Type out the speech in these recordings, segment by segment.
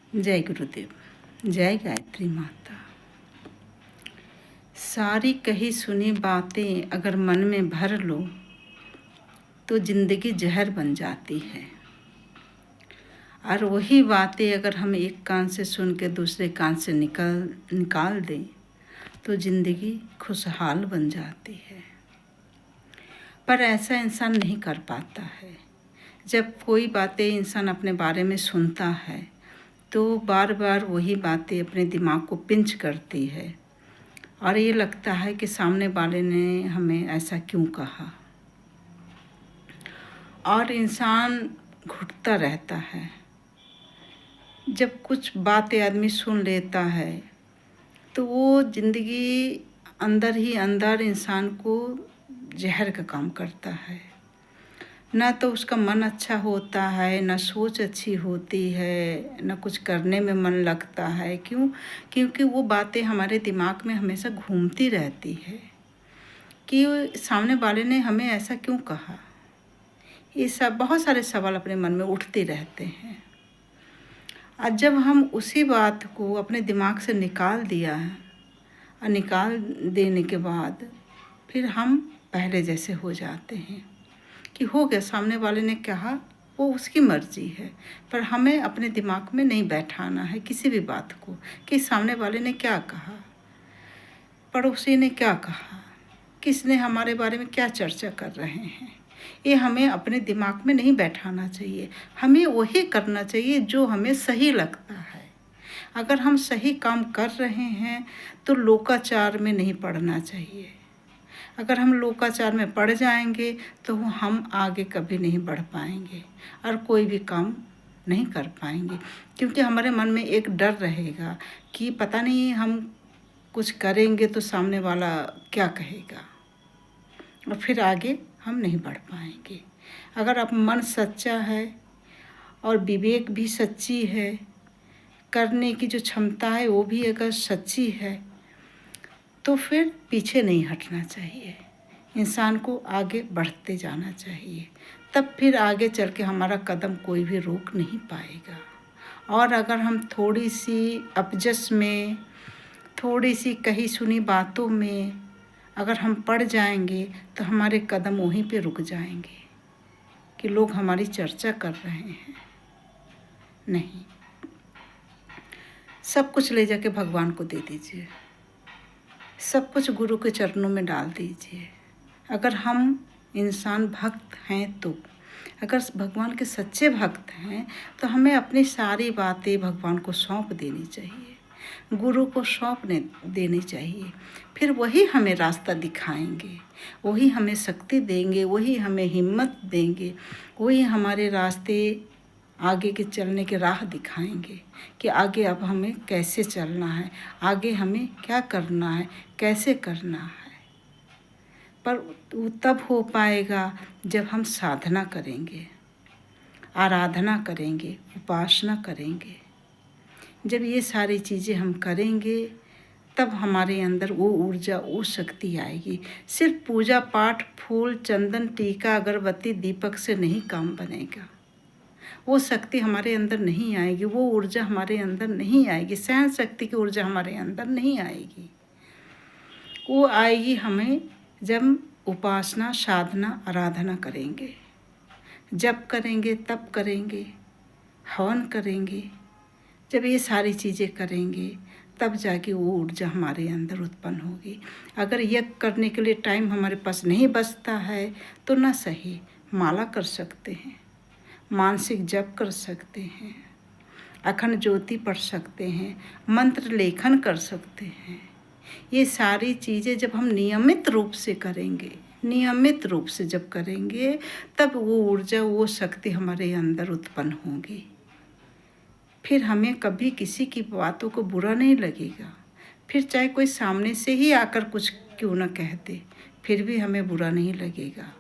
जय गुरुदेव, जय गायत्री माता। सारी कही सुनी बातें अगर मन में भर लो तो ज़िंदगी जहर बन जाती है, और वही बातें अगर हम एक कान से सुन के दूसरे कान से निकाल दें तो ज़िंदगी खुशहाल बन जाती है। पर ऐसा इंसान नहीं कर पाता है। जब कोई बातें इंसान अपने बारे में सुनता है तो बार बार वही बातें अपने दिमाग को पिंच करती है और ये लगता है कि सामने वाले ने हमें ऐसा क्यों कहा, और इंसान घुटता रहता है। जब कुछ बातें आदमी सुन लेता है तो वो ज़िंदगी अंदर ही अंदर इंसान को जहर का काम करता है। ना तो उसका मन अच्छा होता है, ना सोच अच्छी होती है, ना कुछ करने में मन लगता है। क्योंकि वो बातें हमारे दिमाग में हमेशा घूमती रहती है कि सामने वाले ने हमें ऐसा क्यों कहा। ये सब बहुत सारे सवाल अपने मन में उठते रहते हैं। और जब हम उसी बात को अपने दिमाग से निकाल दिया है और निकाल देने के बाद फिर हम पहले जैसे हो जाते हैं कि हो गया, सामने वाले ने कहा, वो उसकी मर्ज़ी है, पर हमें अपने दिमाग में नहीं बैठाना है किसी भी बात को कि सामने वाले ने क्या कहा, पड़ोसी ने क्या कहा, किसने हमारे बारे में क्या चर्चा कर रहे हैं। ये हमें अपने दिमाग में नहीं बैठाना चाहिए। हमें वही करना चाहिए जो हमें सही लगता है। अगर हम सही काम कर रहे हैं तो लोकाचार में नहीं पड़ना चाहिए। अगर हम लोकाचार में पड़ जाएंगे तो हम आगे कभी नहीं बढ़ पाएंगे और कोई भी काम नहीं कर पाएंगे, क्योंकि हमारे मन में एक डर रहेगा कि पता नहीं हम कुछ करेंगे तो सामने वाला क्या कहेगा, और फिर आगे हम नहीं बढ़ पाएंगे। अगर अब मन सच्चा है और विवेक भी सच्ची है, करने की जो क्षमता है वो भी अगर सच्ची है, तो फिर पीछे नहीं हटना चाहिए। इंसान को आगे बढ़ते जाना चाहिए, तब फिर आगे चल के हमारा कदम कोई भी रोक नहीं पाएगा। और अगर हम थोड़ी सी अपजस में, थोड़ी सी कही सुनी बातों में अगर हम पड़ जाएंगे तो हमारे कदम वहीं पे रुक जाएंगे कि लोग हमारी चर्चा कर रहे हैं। नहीं, सब कुछ ले जाके भगवान को दे दीजिए, सब कुछ गुरु के चरणों में डाल दीजिए। अगर हम इंसान भक्त हैं तो, अगर भगवान के सच्चे भक्त हैं तो हमें अपनी सारी बातें भगवान को सौंप देनी चाहिए, गुरु को देनी चाहिए। फिर वही हमें रास्ता दिखाएंगे, वही हमें शक्ति देंगे, वही हमें हिम्मत देंगे, वही हमारे रास्ते आगे के चलने के राह दिखाएंगे कि आगे अब हमें कैसे चलना है, आगे हमें क्या करना है, कैसे करना है। पर वो तब हो पाएगा जब हम साधना करेंगे, आराधना करेंगे, उपासना करेंगे। जब ये सारी चीज़ें हम करेंगे तब हमारे अंदर वो ऊर्जा, वो शक्ति आएगी। सिर्फ पूजा पाठ, फूल, चंदन, टीका, अगरबत्ती, दीपक से नहीं काम बनेगा। वो शक्ति हमारे अंदर नहीं आएगी, वो ऊर्जा हमारे अंदर नहीं आएगी, सहन शक्ति की ऊर्जा हमारे अंदर नहीं आएगी। वो आएगी हमें जब उपासना, साधना, आराधना करेंगे, जप करेंगे, तप करेंगे, हवन करेंगे। जब ये सारी चीज़ें करेंगे तब जाके वो ऊर्जा हमारे अंदर उत्पन्न होगी। अगर यज्ञ करने के लिए टाइम हमारे पास नहीं बचता है तो ना सही माला कर सकते हैं, मानसिक जप कर सकते हैं, अखंड ज्योति पढ़ सकते हैं, मंत्र लेखन कर सकते हैं। ये सारी चीज़ें जब हम नियमित रूप से करेंगे, नियमित रूप से जब करेंगे तब वो ऊर्जा, वो शक्ति हमारे अंदर उत्पन्न होगी। फिर हमें कभी किसी की बातों को बुरा नहीं लगेगा। फिर चाहे कोई सामने से ही आकर कुछ क्यों न कहते, फिर भी हमें बुरा नहीं लगेगा।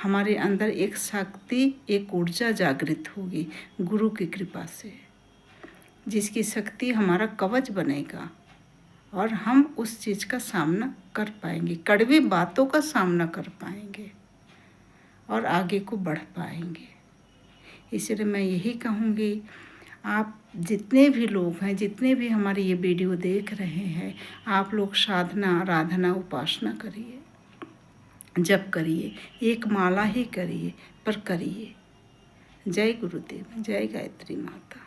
हमारे अंदर एक शक्ति, एक ऊर्जा जागृत होगी गुरु की कृपा से, जिसकी शक्ति हमारा कवच बनेगा और हम उस चीज़ का सामना कर पाएंगे, कड़वी बातों का सामना कर पाएंगे और आगे को बढ़ पाएंगे। इसलिए मैं यही कहूँगी, आप जितने भी लोग हैं, जितने भी हमारे ये वीडियो देख रहे हैं, आप लोग साधना, आराधना, उपासना करिए, जप करिए, एक माला ही करिए, पर करिए। जय गुरुदेव, जय गायत्री माता।